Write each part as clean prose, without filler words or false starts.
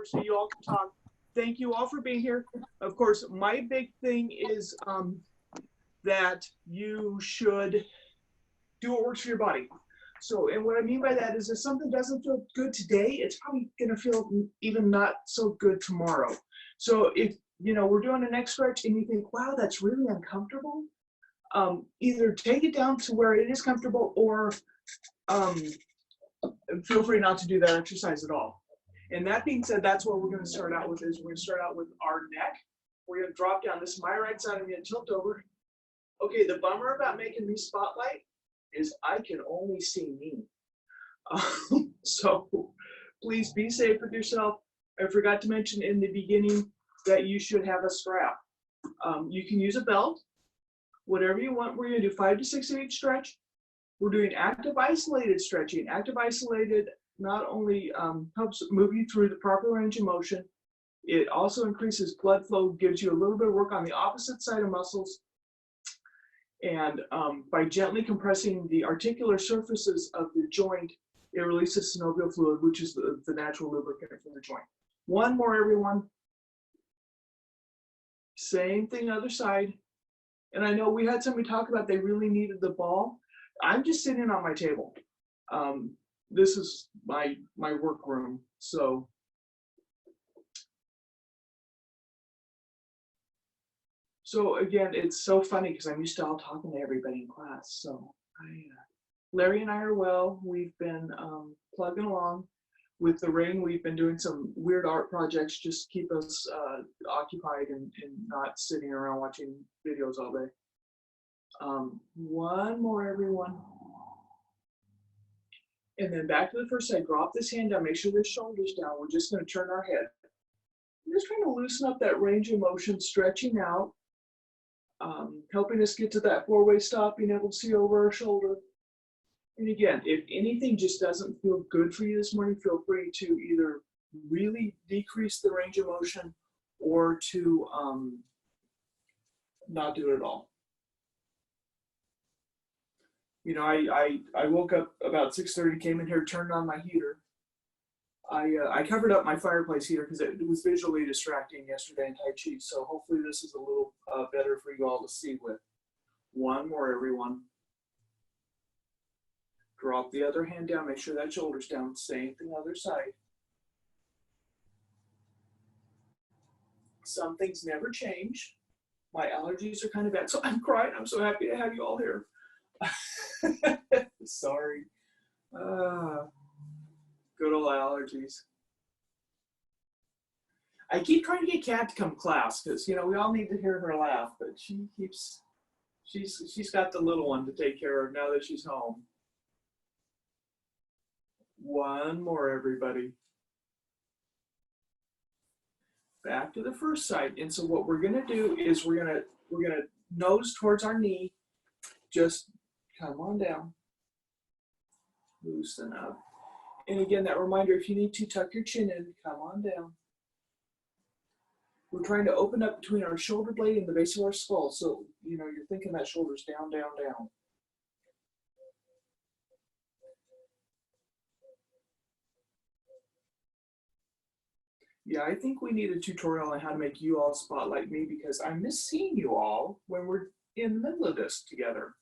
so you all can talk. Thank you all for being here. Of course, my big thing is that you should do what works for your body. So, and what I mean by that is if something doesn't feel good today, it's probably going to feel even not so good tomorrow. So if, you know, we're doing a neck stretch and you think, wow, that's really uncomfortable, either take it down to where it is comfortable or feel free not to do that exercise at all. And that being said, that's what we're going to start out with is we're going to start out with our neck. We're going to drop down. This is my right side. I'm going to tilt over. Okay, the bummer about making me spotlight is I can only see me. So please be safe with yourself. I forgot to mention in the beginning that you should have a strap. You can use a belt, whatever you want. We're going to do 5 to 6 of each stretch. We're doing active isolated stretching. Active isolated not only helps move you through the proper range of motion, it also increases blood flow, gives you a little bit of work on the opposite side of muscles. And by gently compressing the articular surfaces of the joint, it releases synovial fluid, which is the natural lubricant for the joint. One more, everyone. Same thing, other side. And I know we had somebody talk about they really needed the ball. I'm just sitting on my table. This is my work room. So again, it's so funny because I'm used to all talking to everybody in class. So Larry and I are well. We've been plugging along. With the rain, we've been doing some weird art projects just to keep us occupied and not sitting around watching videos all day. One more, everyone. And then back to the first side. Drop this hand down. Make sure the shoulder's down. We're just going to turn our head. We're just trying to loosen up that range of motion, stretching out, helping us get to that four-way stop, being able to see over our shoulder. And again, if anything just doesn't feel good for you this morning, feel free to either really decrease the range of motion or to not do it at all. You know, I woke up about 6:30, came in here, turned on my heater. I covered up my fireplace heater because it was visually distracting yesterday in Tai Chi. So hopefully this is a little better for you all to see with. One more, everyone. Drop the other hand down. Make sure that shoulder's down. Same thing, other side. Some things never change. My allergies are kind of bad, so I'm crying. I'm so happy to have you all here. Sorry. Good old allergies. I keep trying to get Kat to come to class because, you know, we all need to hear her laugh, but she's got the little one to take care of now that she's home. One more, everybody. Back to the first side. And so what we're gonna do is we're gonna nose towards our knee. Just come on down. Loosen up. And again, that reminder, if you need to tuck your chin in, come on down. We're trying to open up between our shoulder blade and the base of our skull. So, you know, you're thinking that shoulder's down, down, down. Yeah, I think we need a tutorial on how to make you all spotlight me because I miss seeing you all when we're in the middle of this together.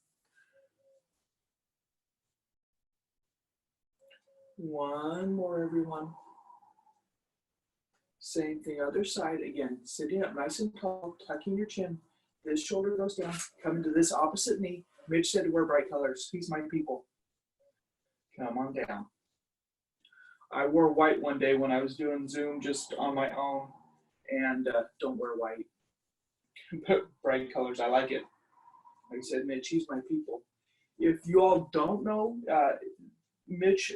One more, everyone. Same thing, other side. Again, sitting up nice and tall, tucking your chin. This shoulder goes down, coming to this opposite knee. Mitch said to wear bright colors. He's my people. Come on down. I wore white one day when I was doing Zoom just on my own, and don't wear white. Put bright colors, I like it. Like I said, Mitch, he's my people. If you all don't know, Mitch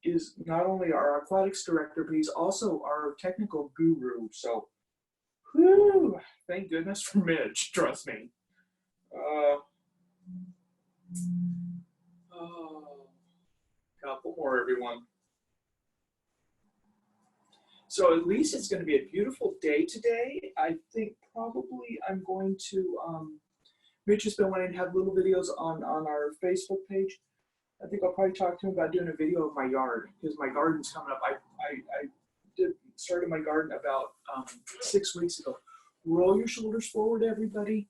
is not only our athletics director, but he's also our technical guru. So, whew, thank goodness for Mitch, trust me. Couple more, everyone. So at least it's going to be a beautiful day today. I think probably I'm going to, Mitch has been wanting to have little videos on our Facebook page. I think I'll probably talk to him about doing a video of my yard because my garden's coming up. I did started my garden about 6 weeks ago. Roll your shoulders forward, everybody.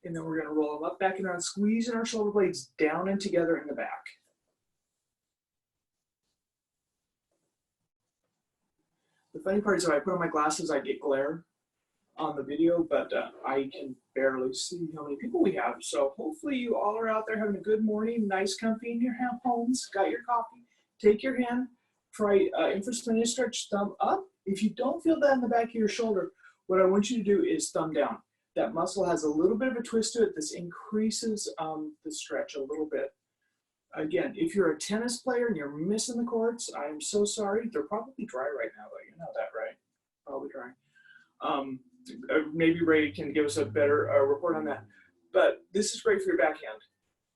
And then we're going to roll them up, back, and around, squeezing our shoulder blades down and together in the back. The funny part is when I put on my glasses, I get glare on the video, but I can barely see how many people we have. So hopefully you all are out there having a good morning, nice, comfy in your homes, got your coffee. Take your hand, try inverse spinning stretch, thumb up. If you don't feel that in the back of your shoulder, what I want you to do is thumb down. That muscle has a little bit of a twist to it. This increases the stretch a little bit. Again, if you're a tennis player and you're missing the courts, I'm so sorry. They're probably dry right now, though. You know that, right? Probably dry. Maybe Ray can give us a better report on that. But this is great for your backhand.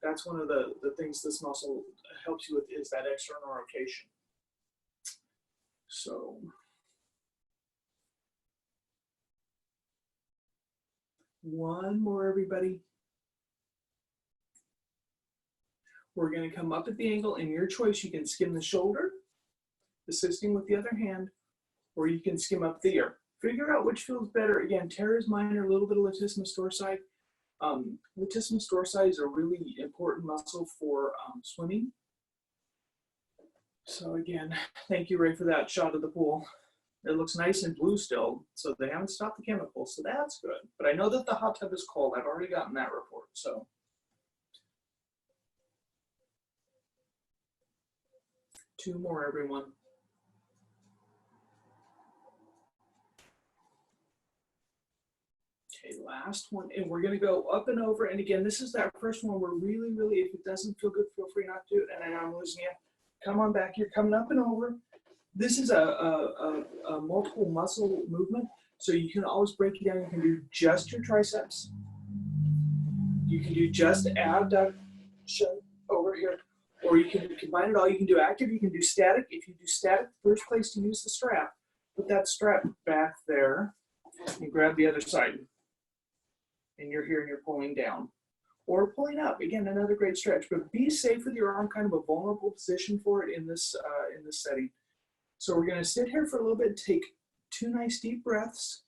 That's one of the things this muscle helps you with, is that external rotation. So one more, everybody. We're going to come up at the ankle, and your choice. You can skim the shoulder, assisting with the other hand, or you can skim up the ear. Figure out which feels better. Again, teres minor, a little bit of latissimus dorsi. Latissimus dorsi is a really important muscle for swimming. So again, thank you, Ray, for that shot of the pool. It looks nice and blue still, so they haven't stopped the chemicals, so that's good. But I know that the hot tub is cold. I've already gotten that report, so. Two more, everyone. Okay, last one, and we're gonna go up and over. And again, this is that first one where really, if it doesn't feel good, feel free not to do it. And I know I'm losing you. Come on back, you're coming up and over. This is a multiple muscle movement, so you can always break it down. You can do just your triceps. You can do just abduction over here, or you can combine it all. You can do active, you can do static. If you do static, first place to use the strap. Put that strap back there and grab the other side. And you're here and you're pulling down. Or pulling up. Again, another great stretch. But be safe with your arm, kind of a vulnerable position for it in this setting. So we're going to sit here for a little bit, take 2 nice deep breaths.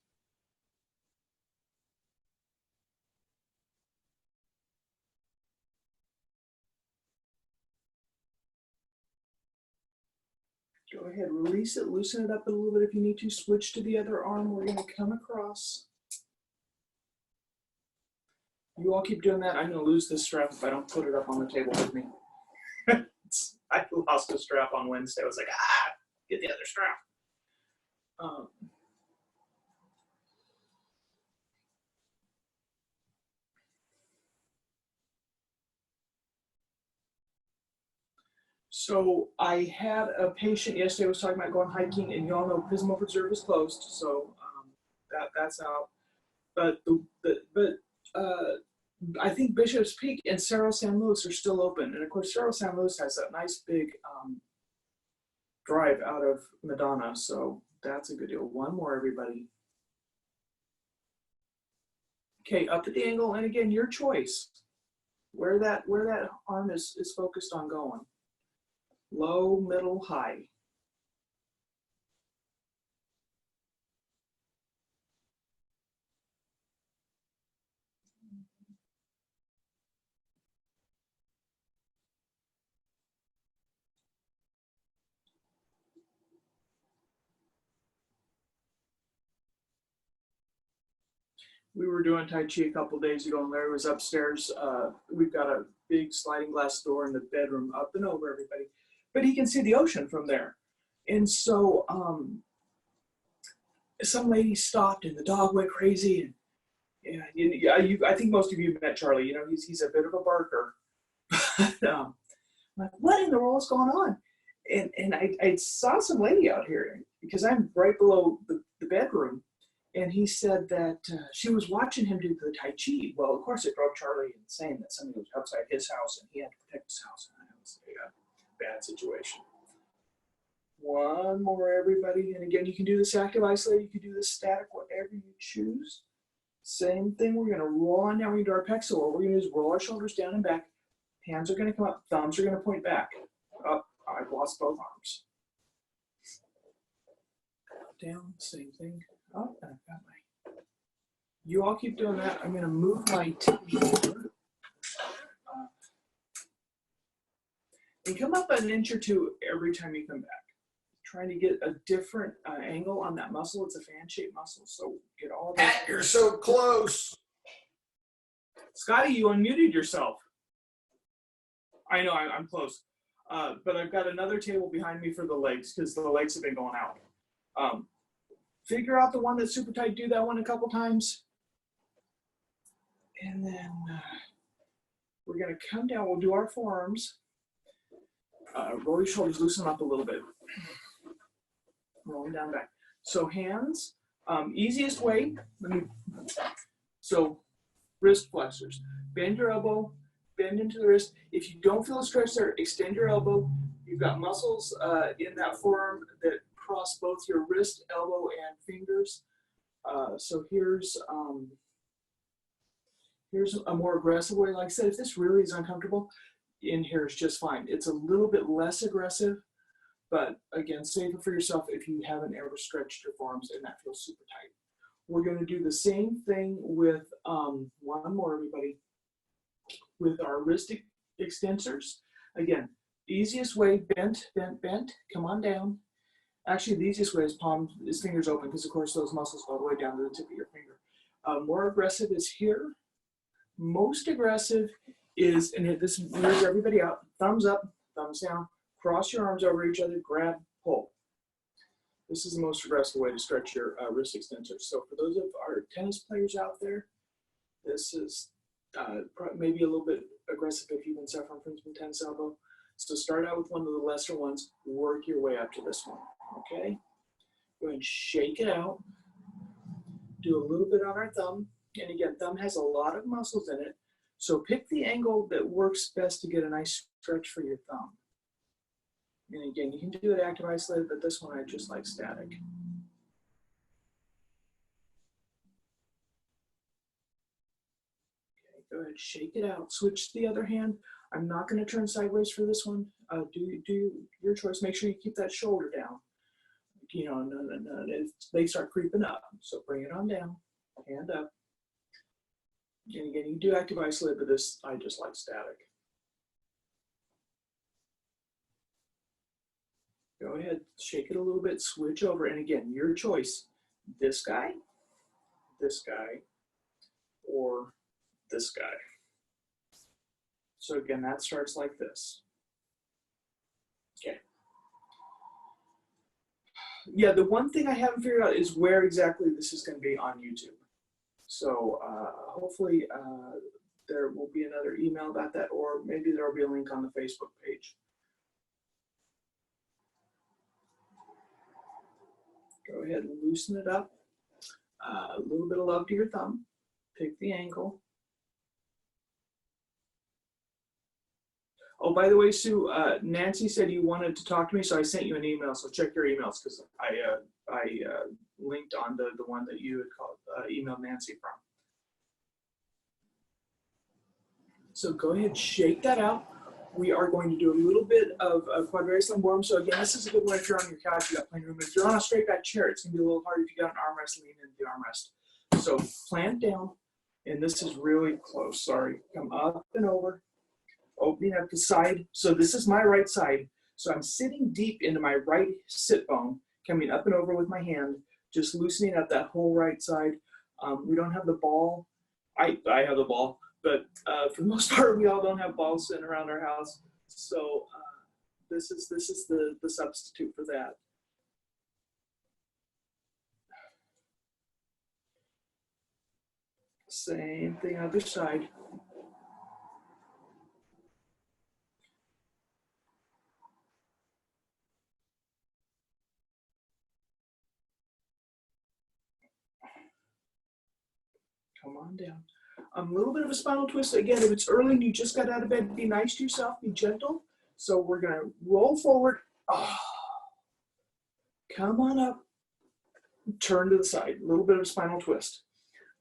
Go ahead, release it, loosen it up a little bit if you need to. Switch to the other arm. We're going to come across. You all keep doing that. I'm going to lose this strap if I don't put it up on the table with me. I lost a strap on Wednesday. I was like, get the other strap. So I had a patient yesterday was talking about going hiking, and you all know Pismo Preserve is closed, so that's out. But I think Bishop's Peak and Cerro San Luis are still open, and of course Cerro San Luis has that nice big drive out of Madonna, so that's a good deal. One more, everybody. Okay, up at the angle, and again, your choice. Where that arm is focused on going. Low, middle, high. We were doing Tai Chi a couple days ago, and Larry was upstairs. We've got a big sliding glass door in the bedroom, up and over, everybody. But he can see the ocean from there. And so some lady stopped, and the dog went crazy. And I think most of you met Charlie. You know, he's a bit of a barker. I'm like, what in the world is going on? And I saw some lady out here, because I'm right below the bedroom. And he said that she was watching him do the Tai Chi. Well, of course, it drove Charlie insane that somebody was outside his house and he had to protect his house. And it was a bad situation. One more, everybody. And again, you can do this active isolated. You can do this static, whatever you choose. Same thing. We're going to roll on down. We're going to do our pec. So what we're going to do is roll our shoulders down and back. Hands are going to come up. Thumbs are going to point back. Up. I've lost both arms. down, same thing. Oh, and I've got my, you all keep doing that. I'm gonna move my TV. And come up an inch or two every time you come back. Trying to get a different angle on that muscle. It's a fan-shaped muscle, so get all of that. You're so close. Scotty, you unmuted yourself. I know, I'm close. But I've got another table behind me for the legs because the legs have been going out. Figure out the one that's super tight. Do that one a couple times. And then we're going to come down. We'll do our forearms. Roll your shoulders, loosen up a little bit. Rolling down back. So hands, easiest way, so wrist flexors. Bend your elbow, bend into the wrist. If you don't feel a stretch there, extend your elbow. You've got muscles in that forearm that cross both your wrist, elbow, and fingers. So here's a more aggressive way. Like I said, if this really is uncomfortable, in here is just fine. It's a little bit less aggressive, but again, safer for yourself if you haven't ever stretched your forearms and that feels super tight. We're going to do the same thing with one more, everybody, with our wrist extensors. Again, easiest way, bent, bent, bent, come on down. Actually, the easiest way is fingers open because, of course, those muscles go all the way down to the tip of your finger. More aggressive is here. Most aggressive is, and this moves everybody out, thumbs up, thumbs down, cross your arms over each other, grab, pull. This is the most aggressive way to stretch your wrist extensors. So for those of our tennis players out there, this is maybe a little bit aggressive if you've been suffering from some tennis elbow. So start out with one of the lesser ones, work your way up to this one, okay? Go ahead and shake it out. Do a little bit on our thumb. And again, thumb has a lot of muscles in it. So pick the angle that works best to get a nice stretch for your thumb. And again, you can do it active isolated, but this one I just like static. Okay, go ahead, shake it out. Switch to the other hand. I'm not going to turn sideways for this one. Do your choice. Make sure you keep that shoulder down. You know, no. They start creeping up. So bring it on down, hand up. And again, you do active isolate, but this, I just like static. Go ahead, shake it a little bit, switch over, and again, your choice. This guy, or this guy. So again, that starts like this. Okay. Yeah, the one thing I haven't figured out is where exactly this is going to be on YouTube. So hopefully there will be another email about that, or maybe there will be a link on the Facebook page. Go ahead and loosen it up. A little bit of love to your thumb. Pick the angle. Oh, by the way, Sue, Nancy said you wanted to talk to me, so I sent you an email. So check your emails because I linked on the one that you had called, emailed Nancy from. So go ahead, shake that out. We are going to do a little bit of quadratus lumborum. So again, this is a good one if you're on your couch, you got plenty of room. If you're on a straight back chair, it's gonna be a little harder if you got an armrest, lean into the armrest. So plant down, and this is really close, sorry. Come up and over, opening up the side. So this is my right side. So I'm sitting deep into my right sit bone, coming up and over with my hand, just loosening up that whole right side. We don't have the ball. I have the ball. But for the most part, we all don't have balls sitting around our house. So this is the substitute for that. Same thing other side. Come on down. A little bit of a spinal twist. Again, if it's early and you just got out of bed, be nice to yourself, be gentle. So we're going to roll forward. Oh. Come on up. Turn to the side. A little bit of a spinal twist.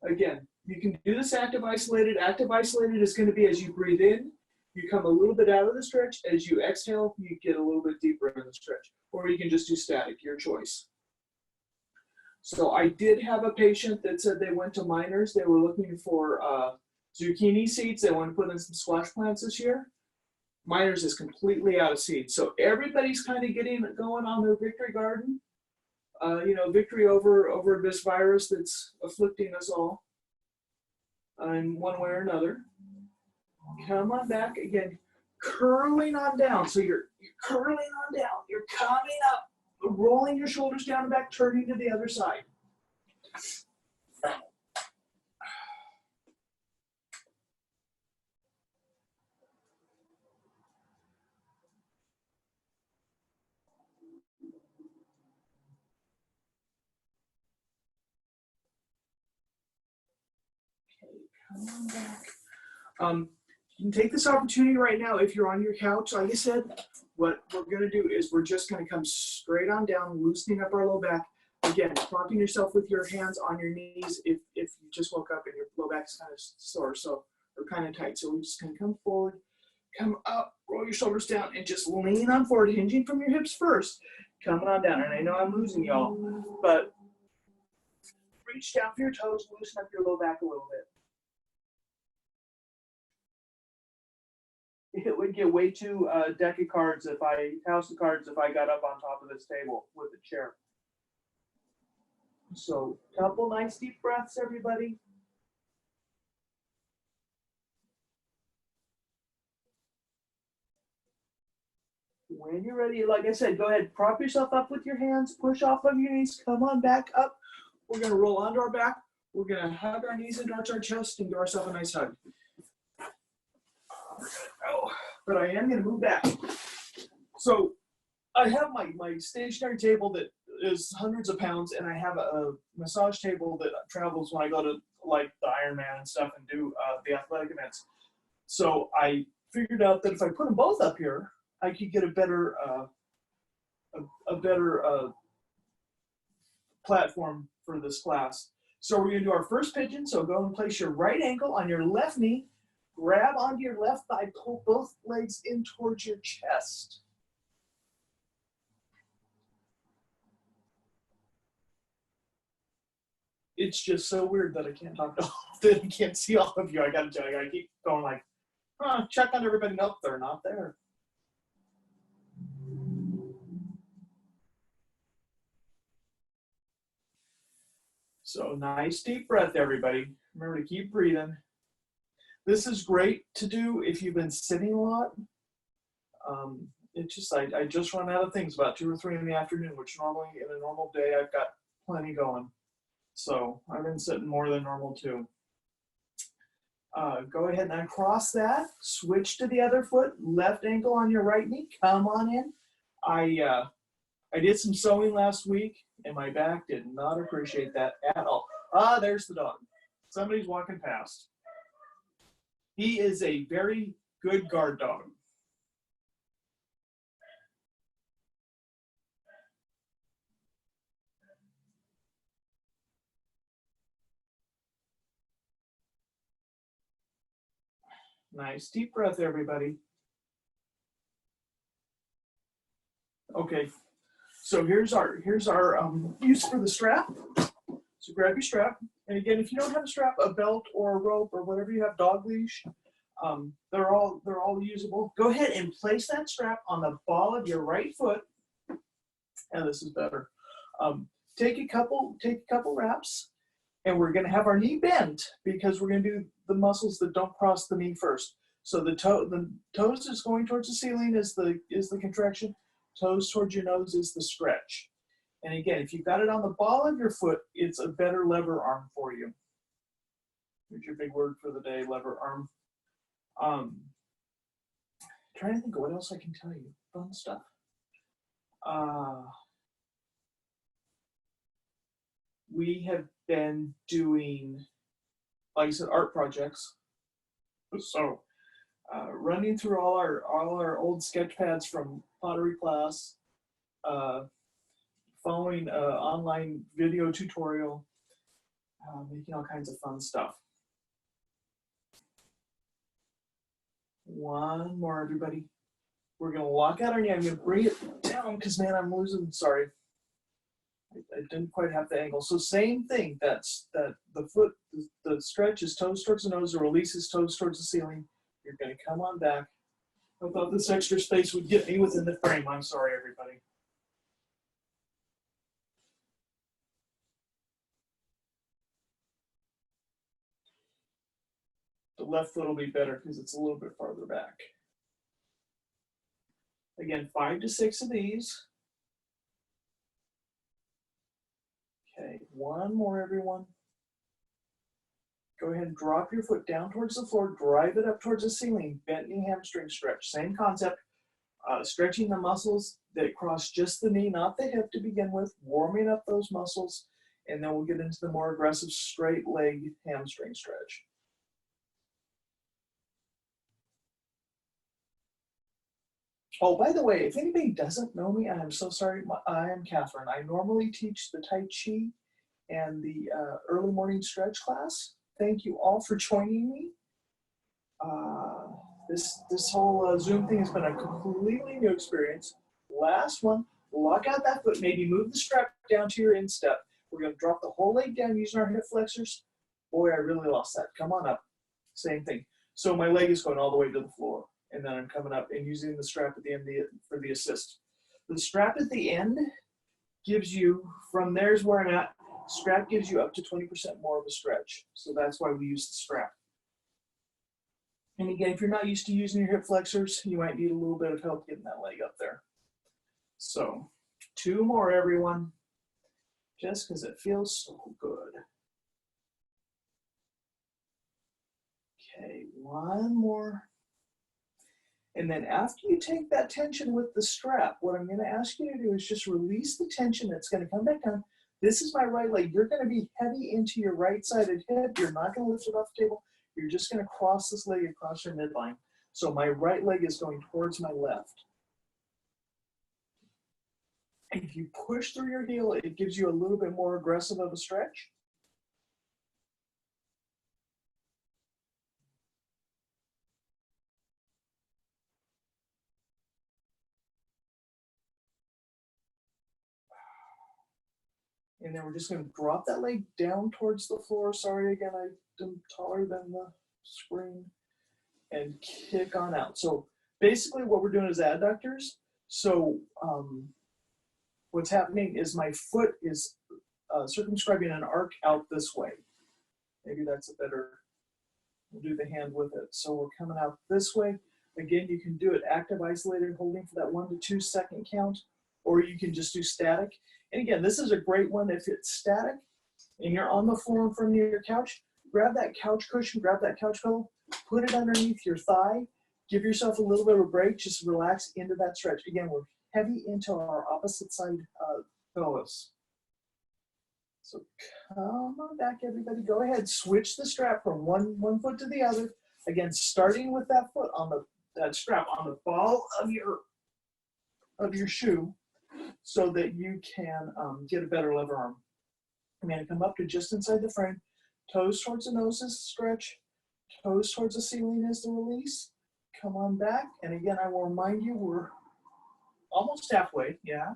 Again, you can do this active isolated. Active isolated is going to be as you breathe in, you come a little bit out of the stretch. As you exhale, you get a little bit deeper in the stretch. Or you can just do static, your choice. So I did have a patient that said they went to Miners. They were looking for zucchini seeds. They want to put in some squash plants this year. Miners is completely out of seeds. So everybody's kind of getting it going on their victory garden. You know, victory over this virus that's afflicting us all in one way or another. Come on back again, curling on down. So you're curling on down. You're coming up, rolling your shoulders down and back, turning to the other side. Okay, come on back. You can take this opportunity right now if you're on your couch. Like I said, what we're going to do is we're just going to come straight on down, loosening up our low back. Again, propping yourself with your hands on your knees if you just woke up and your low back is kind of sore, or kind of tight. So we're just going to come forward, come up, roll your shoulders down, and just lean on forward, hinging from your hips first. Coming on down. And I know I'm losing y'all, but reach down for your toes, loosen up your low back a little bit. It would get way too deck of cards house of cards if I got up on top of this table with a chair. So couple nice deep breaths, everybody. When you're ready, like I said, go ahead, prop yourself up with your hands, push off of your knees, come on back up. We're gonna roll onto our back. We're gonna hug our knees and arch our chest and give ourselves a nice hug. Oh, but I am gonna move back. So I have my stationary table that is hundreds of pounds, and I have a massage table that travels when I go to like the Ironman and stuff and do the athletic events. So I figured out that if I put them both up here, I could get a better platform for this class. So we're gonna do our first pigeon. So go and place your right ankle on your left knee, grab onto your left thigh, pull both legs in towards your chest. It's just so weird that I can't talk to all that I can't see all of you. I gotta keep going like, check on everybody. Nope, they're not there. So nice deep breath, everybody. Remember to keep breathing. This is great to do if you've been sitting a lot. It's just I just run out of things about 2 or 3 in the afternoon, which normally in a normal day I've got plenty going. So I've been sitting more than normal too. Go ahead and uncross that. Switch to the other foot. Left ankle on your right knee. Come on in. I did some sewing last week, and my back did not appreciate that at all. There's the dog. Somebody's walking past. He is a very good guard dog. Nice deep breath, everybody. Okay, so here's our use for the strap. So grab your strap, and again, if you don't have a strap, a belt or a rope or whatever you have, dog leash, they're all usable. Go ahead and place that strap on the ball of your right foot, and this is better. Take a couple wraps, and we're going to have our knee bent because we're going to do the muscles that don't cross the knee first. So the toes is going towards the ceiling is the contraction. Toes towards your nose is the stretch. And again, if you've got it on the ball of your foot, it's a better lever arm for you. Here's your big word for the day, lever arm. Trying to think of what else I can tell you. Fun stuff. We have been doing, like I said, art projects. So running through all our old sketch pads from pottery class, following an online video tutorial, making all kinds of fun stuff. One more, everybody. We're gonna walk out our knee. I'm gonna bring it down because, man, I'm losing. Sorry, I didn't quite have the angle. So same thing, that's that the foot, the stretch is toes towards the nose, the release is toes towards the ceiling. You're gonna come on back. I thought this extra space would get me within the frame. I'm sorry, everybody. The left foot will be better because it's a little bit farther back. Again, 5 to 6 of these. Okay, one more, everyone. Go ahead and drop your foot down towards the floor, drive it up towards the ceiling, bent knee hamstring stretch. Same concept, stretching the muscles that cross just the knee, not the hip to begin with, warming up those muscles, and then we'll get into the more aggressive straight leg hamstring stretch. Oh, by the way, if anybody doesn't know me, I'm so sorry, I am Kathryn. I normally teach the Tai Chi and the early morning stretch class. Thank you all for joining me. This whole Zoom thing has been a completely new experience. Last one, lock out that foot, maybe move the strap down to your instep. We're gonna drop the whole leg down using our hip flexors. Boy, I really lost that. Come on up, same thing. So my leg is going all the way to the floor, and then I'm coming up and using the strap at the end for the assist. The strap at the end gives you, from there's where I'm at, strap gives you up to 20% more of a stretch. So that's why we use the strap. And again, if you're not used to using your hip flexors, you might need a little bit of help getting that leg up there. So 2 more, everyone, just because it feels so good. Okay, 1 more. And then after you take that tension with the strap, what I'm going to ask you to do is just release the tension. It's going to come back down. This is my right leg. You're going to be heavy into your right-sided hip. You're not going to lift it off the table. You're just going to cross this leg across your midline. So my right leg is going towards my left. If you push through your heel, it gives you a little bit more aggressive of a stretch. And then we're just going to drop that leg down towards the floor. Sorry, again, I'm taller than the screen. And kick on out. So basically what we're doing is adductors. So what's happening is my foot is circumscribing an arc out this way. Maybe that's a better, we'll do the hand with it. So we're coming out this way. Again, you can do it active, isolated, holding for that 1 to 2 second count, or you can just do static. And again, this is a great one if it's static and you're on the floor in front of your couch. Grab that couch cushion, grab that couch pillow, put it underneath your thigh, give yourself a little bit of a break, just relax into that stretch. Again, we're heavy into our opposite side pelvis. So come on back, everybody. Go ahead, switch the strap from one foot to the other. Again, starting with that foot on that strap on the ball of your shoe, so that you can get a better lever arm. I'm going to come up to just inside the frame. Toes towards the nose is the stretch. Toes towards the ceiling is the release. Come on back. And again, I will remind you, we're almost halfway. Yeah.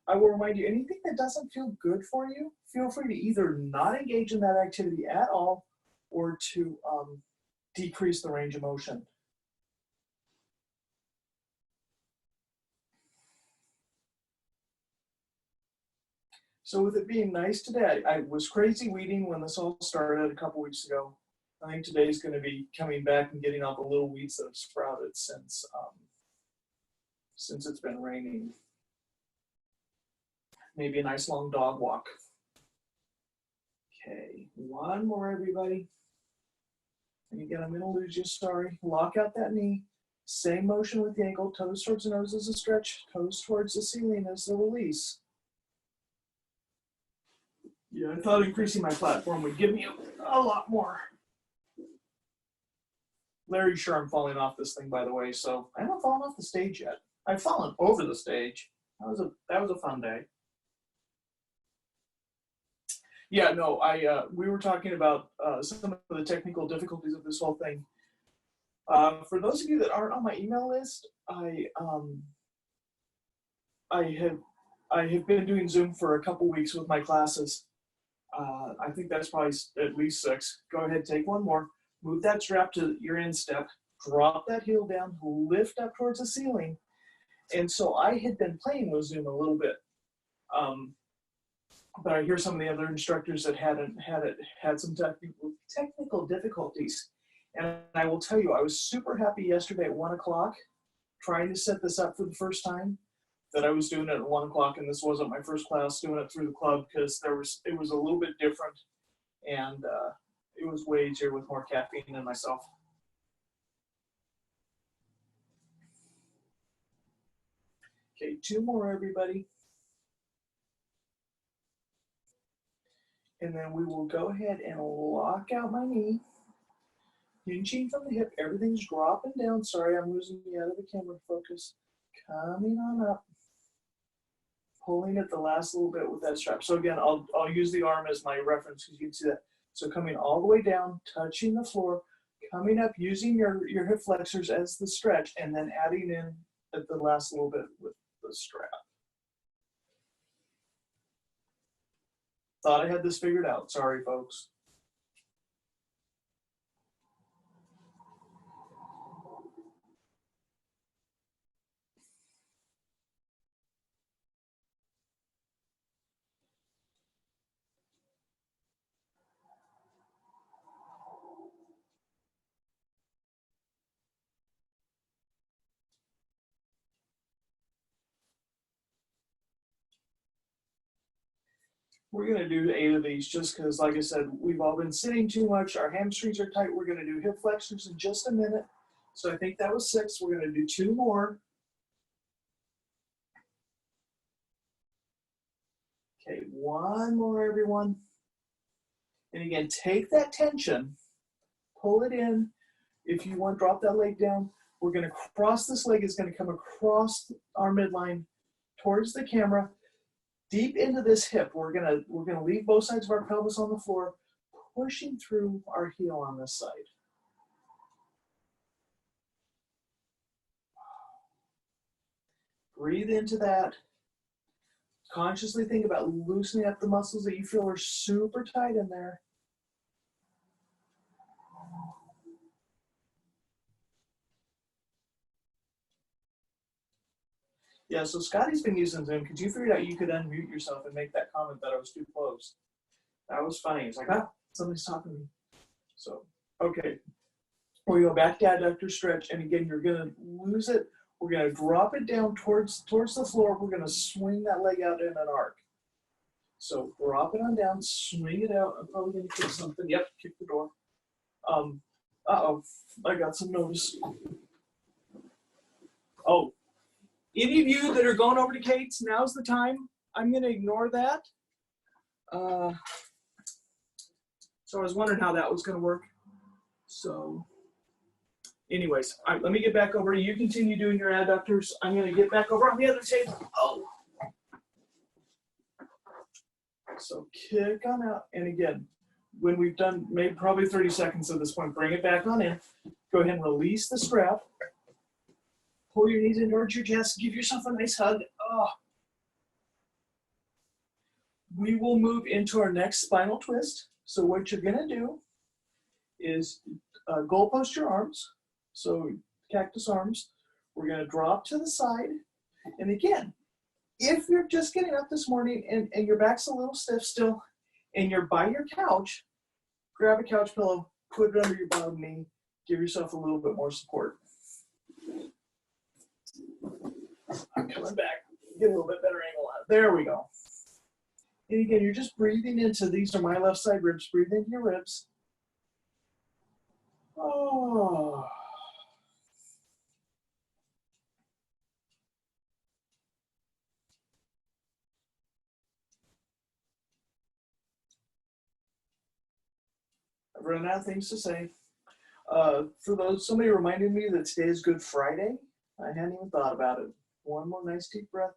I will remind you, anything that doesn't feel good for you, feel free to either not engage in that activity at all or to decrease the range of motion. So with it being nice today, I was crazy weeding when this all started a couple weeks ago. I think today's going to be coming back and getting all the little weeds that have sprouted since it's been raining. Maybe a nice long dog walk. Okay, 1 more, everybody. And again, I'm going to lose you, sorry. Lock out that knee. Same motion with the ankle. Toes towards the nose is a stretch. Toes towards the ceiling is the release. Yeah, I thought increasing my platform would give me a lot more. Larry's sure I'm falling off this thing, by the way, so I haven't fallen off the stage yet. I've fallen over the stage. That was a fun day. Yeah, no, we were talking about some of the technical difficulties of this whole thing. For those of you that aren't on my email list, I have I have been doing Zoom for a couple weeks with my classes. I think that's probably at least 6. Go ahead, take one more. Move that strap to your instep. Drop that heel down. Lift up towards the ceiling. And so I had been playing with Zoom a little bit. But I hear some of the other instructors that had some technical difficulties. And I will tell you, I was super happy yesterday at 1 o'clock trying to set this up for the first time, that I was doing it at 1 o'clock, and this wasn't my first class doing it through the club, because it was a little bit different, and it was way easier with more caffeine in myself. Okay, 2 more, everybody. And then we will go ahead and lock out my knee. Hinging from the hip, everything's dropping down. Sorry, I'm losing the out of the camera focus. Coming on up. Pulling it the last little bit with that strap. So again, I'll use the arm as my reference because you can see that. So coming all the way down, touching the floor, coming up, using your hip flexors as the stretch, and then adding in at the last little bit with the strap. Thought I had this figured out. Sorry, folks. We're going to do 8 of these just because, like I said, we've all been sitting too much. Our hamstrings are tight. We're going to do hip flexors in just a minute. So I think that was 6. We're going to do 2 more. Okay, 1 more, everyone. And again, take that tension, pull it in. If you want, drop that leg down. We're going to cross this leg. It's going to come across our midline towards the camera. Deep into this hip, we're gonna leave both sides of our pelvis on the floor, pushing through our heel on this side. Breathe into that. Consciously think about loosening up the muscles that you feel are super tight in there. Yeah, so Scotty's been using Zoom because you figured out you could unmute yourself and make that comment that I was too close. That was funny. It's like, somebody's talking to me. So, okay. We go back to adductor stretch, and again, you're gonna lose it. We're gonna drop it down towards the floor. We're gonna swing that leg out in an arc. So drop it on down, swing it out. I'm probably gonna kick something. Yep, kick the door. Uh-oh, I got some notice. Oh. Any of you that are going over to Kate's, now's the time. I'm going to ignore that. So I was wondering how that was going to work. So anyways, all right, let me get back over. You continue doing your adductors. I'm going to get back over on the other table. Oh. So kick on out. And again, when we've done maybe probably 30 seconds at this point, bring it back on in. Go ahead and release the strap. Pull your knees in towards your chest. Give yourself a nice hug. Oh. We will move into our next spinal twist. So what you're going to do is goal post your arms. So cactus arms. We're going to drop to the side. And again, if you're just getting up this morning and your back's a little stiff still, and you're by your couch, grab a couch pillow, put it under your bottom knee, give yourself a little bit more support. I'm coming back, get a little bit better angle on it. There we go. And again, you're just breathing into, these are my left side ribs, breathe into your ribs. Oh. I've run out of things to say. For those, somebody reminded me that today is Good Friday. I hadn't even thought about it. One more nice deep breath.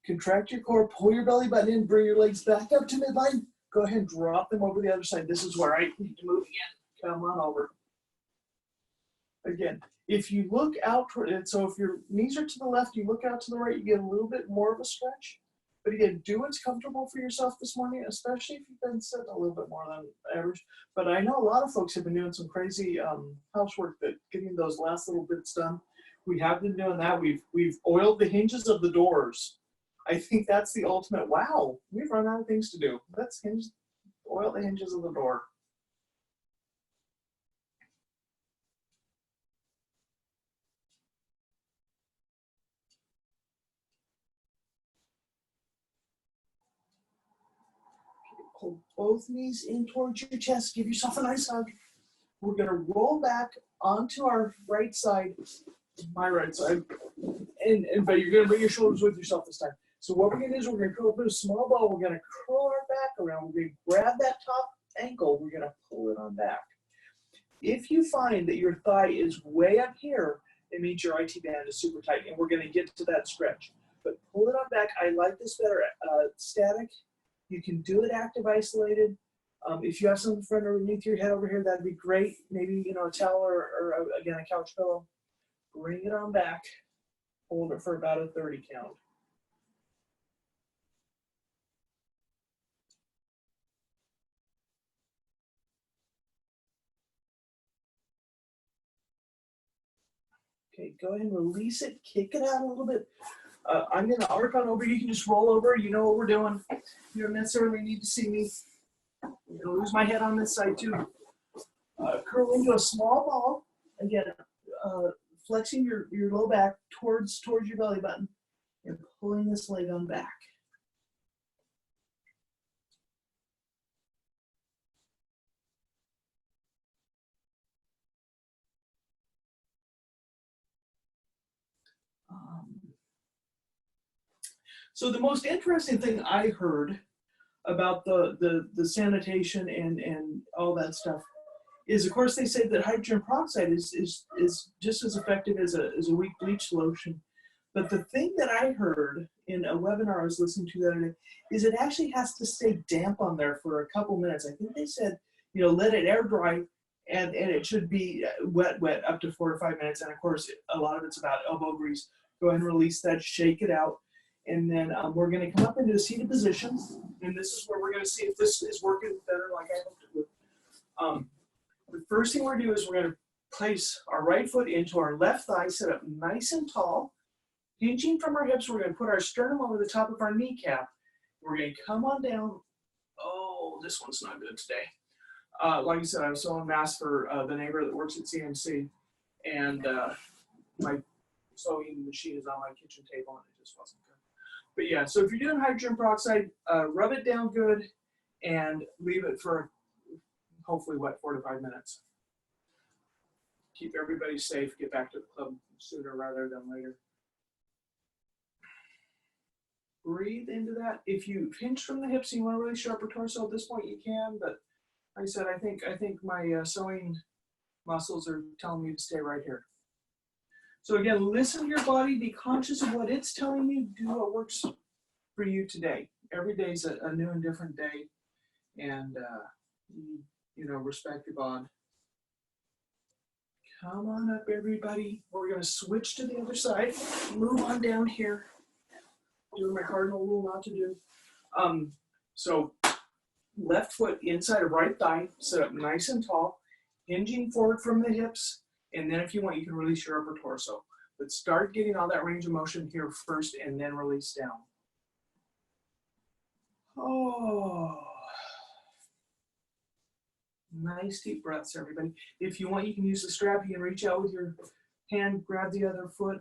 Contract your core, pull your belly button in, bring your legs back up to midline. Go ahead and drop them over the other side. This is where I need to move again. Come on over. Again, if you look out toward it, so if your knees are to the left, you look out to the right, you get a little bit more of a stretch. But again, do what's comfortable for yourself this morning, especially if you've been sitting a little bit more than average. But I know a lot of folks have been doing some crazy housework, that getting those last little bits done. We have been doing that. We've oiled the hinges of the doors. I think that's the ultimate. Wow, we've run out of things to do. Let's oil the hinges of the door. Pull both knees in towards your chest. Give yourself a nice hug. We're going to roll back onto our right side, my right side, but you're going to bring your shoulders with yourself this time. So what we're going to do is we're going to curl up in a small ball. We're going to curl our back around. We're going to grab that top ankle. We're going to pull it on back. If you find that your thigh is way up here, it means your IT band is super tight, and we're going to get to that stretch. But pull it on back. I like this better static. You can do it active isolated. If you have something underneath your head over here, that'd be great. Maybe, a towel or again, a couch pillow. Bring it on back. Hold it for about a 30 count. Okay, go ahead and release it. Kick it out a little bit. I'm going to arc on over. You can just roll over. You know what we're doing. You don't necessarily need to see me. I'm going to lose my head on this side too. Curl into a small ball. Again, flexing your low back towards your belly button and pulling this leg on back. So the most interesting thing I heard about the sanitation and all that stuff is, of course, they say that hydrogen peroxide is just as effective as a weak bleach lotion. But the thing that I heard in a webinar I was listening to the other day is it actually has to stay damp on there for a couple minutes. I think they said, let it air dry, and it should be wet up to 4 to 5 minutes. And of course, a lot of it's about elbow grease. Go ahead and release that, shake it out. And then we're going to come up into a seated position. And this is where we're going to see if this is working better like I hoped it would. The first thing we're going to do is we're going to place our right foot into our left thigh, set up nice and tall. Hinging from our hips, we're going to put our sternum over the top of our kneecap. We're going to come on down. Oh, this one's not good today. Like I said, I was sewing masks for the neighbor that works at CMC. And my sewing machine is on my kitchen table, and it just wasn't good. But yeah, so if you're doing hydrogen peroxide, rub it down good and leave it for hopefully 4 to 5 minutes. Keep everybody safe. Get back to the club sooner rather than later. Breathe into that. If you pinch from the hips and you want to really show up your torso at this point, you can. But like I said, I think my sewing muscles are telling me to stay right here. So again, listen to your body. Be conscious of what it's telling you. Do what works for you today. Every day is a new and different day, and respect your bond. Come on up, everybody. We're going to switch to the other side. Move on down here. Doing my cardinal rule not to do. So left foot inside of right thigh, set up nice and tall, hinging forward from the hips, and then if you want, you can release your upper torso. But start getting all that range of motion here first, and then release down. Oh. Nice deep breaths, everybody. If you want, you can use the strap. You can reach out with your hand, grab the other foot.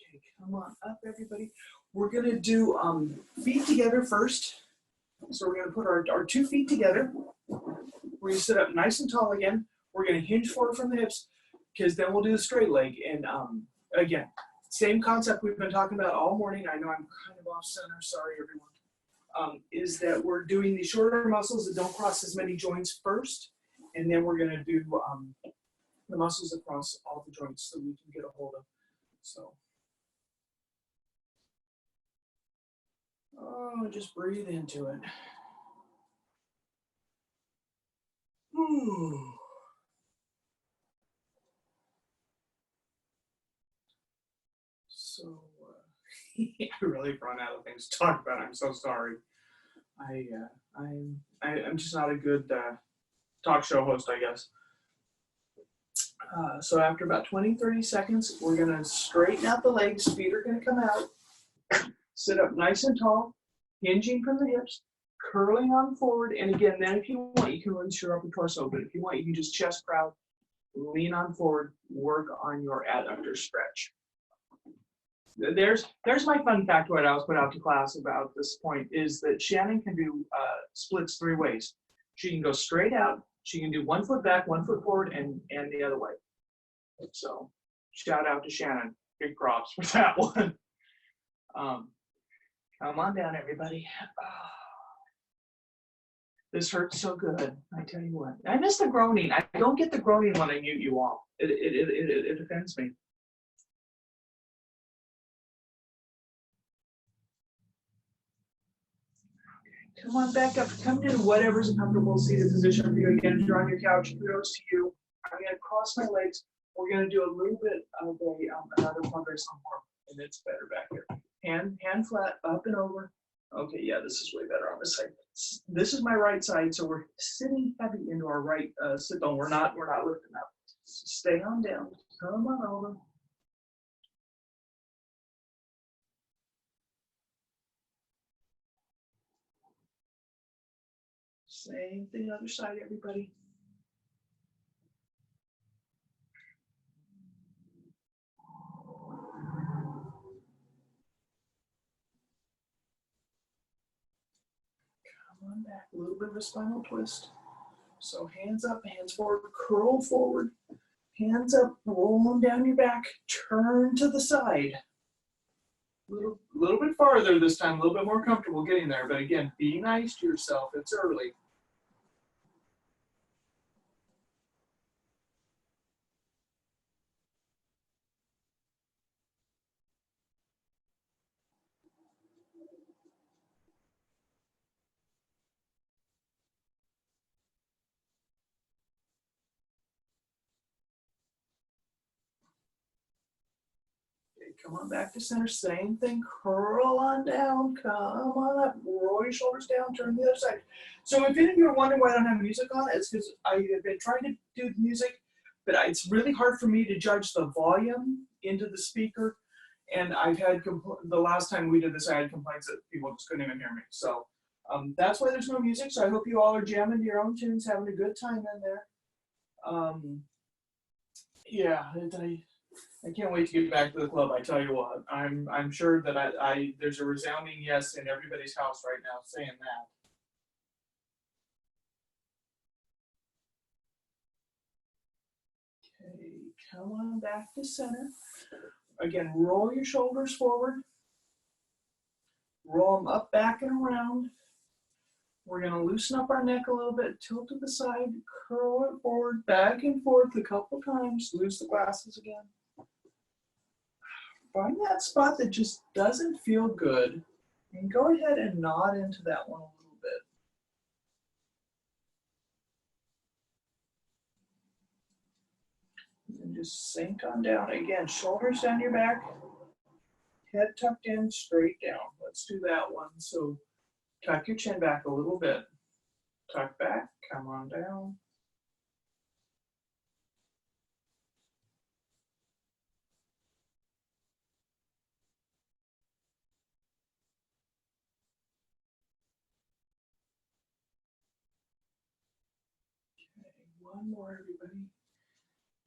Okay, come on up, everybody. We're going to do feet together first. So we're going to put our 2 feet together. We're going to sit up nice and tall again. We're going to hinge forward from the hips, because then we'll do the straight leg. And again, same concept we've been talking about all morning. I know I'm kind of off center. Sorry, everyone. Is that we're doing the shorter muscles that don't cross as many joints first. And then we're going to do the muscles across all the joints that we can get a hold of. So, oh, just breathe into it. Ooh. So, I really run out of things to talk about. I'm so sorry. I'm just not a good talk show host, I guess. So after about 20-30 seconds, we're gonna straighten out the legs. Feet are gonna come out. Sit up nice and tall, hinging from the hips, curling on forward. And again, then if you want, you can release your upper torso. But if you want, you can just chest proud, lean on forward, work on your adductor stretch. There's my fun factoid I was put out to class about this point is that Shannon can do splits 3 ways. She can go straight out. She can do 1 foot back, 1 foot forward, and the other way. So shout out to Shannon. Big props for that one. Come on down, everybody. This hurts so good. I tell you what. I miss the groaning. I don't get the groaning when I mute you all. It offends me. Come on back up. Come to whatever's a comfortable seated position for you. Again, if you're on your couch, kudos to you. I'm going to cross my legs. We're going to do a little bit of another progress on form, and it's better back here. Hand flat, up and over. Okay, yeah, this is way better on this side. This is my right side, so we're sitting heavy into our right sit bone. We're not lifting up. So stay on down. Come on over. Same thing, other side, everybody. Come on back, a little bit of a spinal twist. So hands up, hands forward, curl forward. Hands up, roll them down your back, turn to the side. Little bit farther this time, a little bit more comfortable getting there. But again, be nice to yourself. It's early. Come on back to center, same thing, curl on down, come on up, roll your shoulders down, turn to the other side. So if any of you are wondering why I don't have music on, it's because I have been trying to do music, but it's really hard for me to judge the volume into the speaker. And I've had, the last time we did this, I had complaints that people just couldn't even hear me. So that's why there's no music. So I hope you all are jamming to your own tunes, having a good time in there. Yeah, I can't wait to get back to the club. I tell you what, I'm sure that there's a resounding yes in everybody's house right now saying that. Okay, come on back to center. Again, roll your shoulders forward. Roll them up, back, and around. We're going to loosen up our neck a little bit, tilt to the side, curl it forward, back and forth a couple times. Lose the glasses again. Find that spot that just doesn't feel good and go ahead and nod into that one a little bit. And just sink on down. Again, shoulders down your back, head tucked in, straight down. Let's do that one. So tuck your chin back a little bit. Tuck back, come on down. One more, everybody.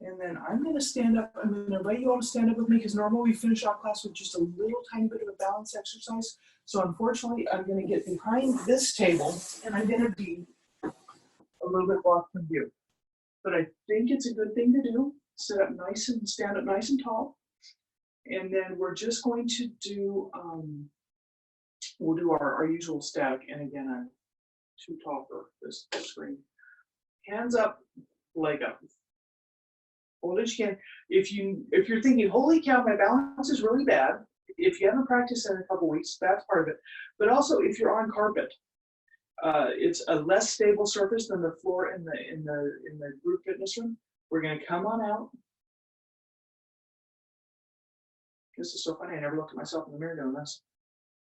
And then I'm going to stand up. I'm going to invite you all to stand up with me because normally we finish our class with just a little tiny bit of a balance exercise. So unfortunately, I'm going to get behind this table and I'm going to be a little bit blocked from view. But I think it's a good thing to do. Sit up nice and stand up nice and tall. And then we're just going to do, we'll do our usual static. And again, I'm too tall for this screen. Hands up, leg up. Hold it as you can. If you're thinking, holy cow, my balance is really bad, if you haven't practiced in a couple weeks, that's part of it. But also if you're on carpet, it's a less stable surface than the floor in the group fitness room. We're gonna come on out. This is so funny, I never looked at myself in the mirror doing this.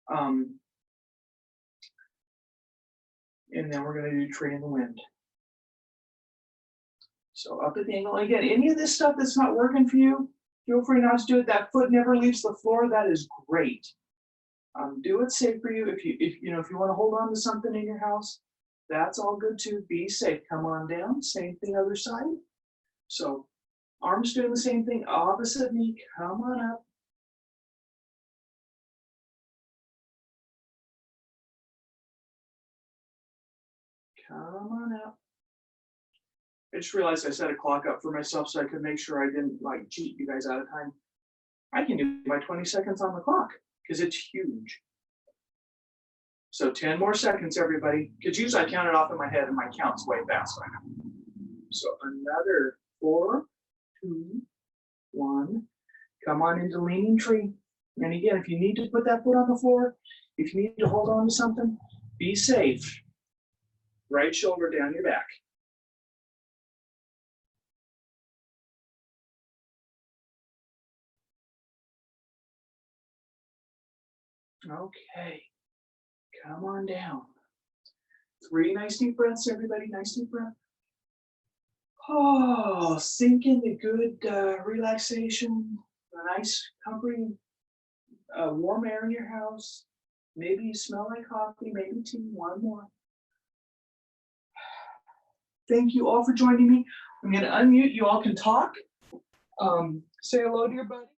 And then we're gonna do tree in the wind. So up at the angle. Again, any of this stuff that's not working for you, feel free not to do it. That foot never leaves the floor. That is great. Do it safe for you. If you want to hold on to something in your house, that's all good too. Be safe. Come on down. Same thing other side. So arms doing the same thing. Opposite knee. Come on up. Come on up. I just realized I set a clock up for myself so I could make sure I didn't like cheat you guys out of time. I can do my 20 seconds on the clock because it's huge. So 10 more seconds, everybody. Because usually I count it off in my head and my count's way fast. So another 4, 2, 1. Come on into leaning tree. And again, if you need to put that foot on the floor, if you need to hold on to something, be safe. Right shoulder down your back. Okay, come on down. 3 nice deep breaths, everybody. Nice deep breath. Oh, sink into good relaxation, a nice comforting warm air in your house. Maybe you smell like coffee, maybe tea. One more. Thank you all for joining me. I'm going to unmute. You all can talk. Say hello to your buddy.